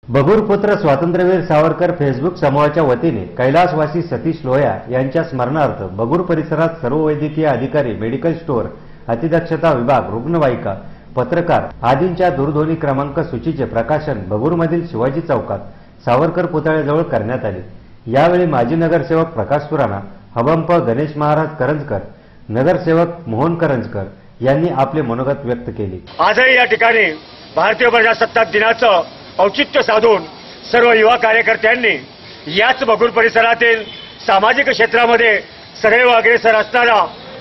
बगुरपुत्र स्वातंत्र्यवीर सावरकर फेसबुक समूहाच्या वतीने कैलासवासी सतीश लोया यांच्या स्मरणार्थ बगूर परिसरात सर्व वैद्यकीय अधिकारी, मेडिकल स्टोअर, अतिदक्षता विभाग, रुग्णवाहिका, पत्रकार आदींच्या दूरध्वनी क्रमांक सूचीचे प्रकाशन बगूरमधील शिवाजी चौकात सावरकर पुतळ्याजवळ करण्यात आले। यावेळी माजी नगरसेवक प्रकाश सुराणा, हबंप गणेश महाराज करंजकर, नगरसेवक मोहन करंजकर यांनी आपले मनोगत व्यक्त केले। आजही या ठिकाणी भारतीय प्रजासत्ताक दिनाचं औचित्य साधून सर्व युवा कार्यकर्त्यांनी याच बगूर परिसरातील सामाजिक क्षेत्रामध्ये सदैव अग्रेसर असणारा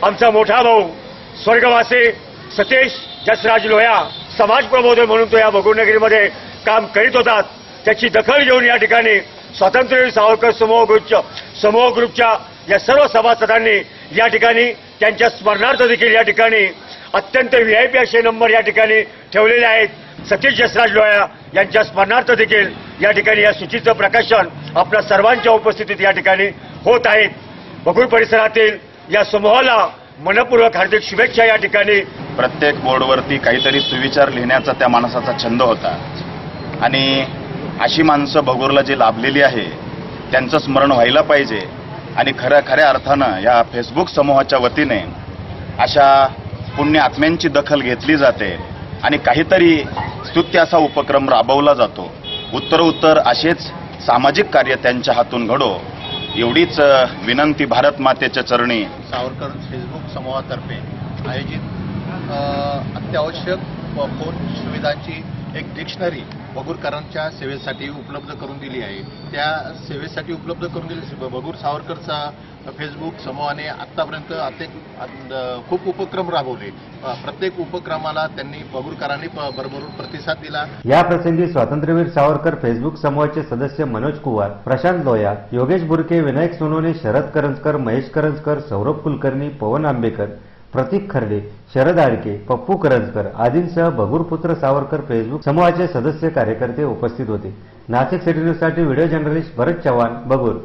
आमचा मोठा भाऊ स्वर्गवासी सतीश जसराज लोया समाज प्रबोधक म्हणून तो या बगूर नगरीमध्ये काम करीत होता, त्याची दखल घेऊन या ठिकाणी स्वातंत्र्यवीर सावरकर समूह ग्रुपच्या या सर्व सभासदांनी या ठिकाणी त्यांच्या स्मरणार्थ देखील या ठिकाणी अत्यंत व्हीआयपी असे नंबर या ठिकाणी ठेवलेले आहेत। सतीश जसराज लोया यांच्या स्मरणार्थ देखील या ठिकाणी या सूचीचं प्रकाशन आपल्या सर्वांच्या उपस्थितीत या ठिकाणी होत आहे। बगूर परिसरातील या समूहाला मनपूर्वक हार्दिक शुभेच्छा। या ठिकाणी प्रत्येक बोर्डवरती काहीतरी सुविचार लिहिण्याचा त्या माणसाचा छंद होता आणि अशी माणसं बगूरला जी लाभलेली आहे त्यांचं स्मरण व्हायला पाहिजे आणि खऱ्या अर्थानं या फेसबुक समूहाच्या वतीने अशा पुण्य आत्म्यांची दखल घेतली जाते आणि काहीतरी स्तुत्य असा उपक्रम राबवला जातो। उत्तरोत्तर असेच सामाजिक कार्य त्यांच्या हातून घडो एवढीच विनंती भारत मातेच्या चरणी। सावरकर फेसबुक समूहातर्फे आयोजित अत्यावश्यक फोन सुविधांची एक डिक्शनरी बगूरकरांच्या सेवेसाठी उपलब्ध करून दिली आहे। त्या सेवेसाठी उपलब्ध करून दिली बगूर सावरकरचा फेसबुक समूहाने आतापर्यंत खूप उपक्रम राबवले। प्रत्येक उपक्रमाला त्यांनी बगूरकरांनी भरभरून प्रतिसाद दिला। या प्रसंगी स्वातंत्र्यवीर सावरकर फेसबुक समूहाचे सदस्य मनोज कुवार, प्रशांत लोया, योगेश बुरके, विनायक सोनवणे, शरद करंजकर, महेश करंजकर, सौरभ कुलकर्णी, पवन आंबेकर, प्रतीक खर्डे, शरद आडके, पप्पू करंजकर आदींसह बगुरपुत्र सावरकर फेसबुक समूहाचे सदस्य कार्यकर्ते उपस्थित होते। नाशिक सिटी न्यूज साठी व्हिडिओ जर्नलिस्ट भरत चव्हाण, बगूर।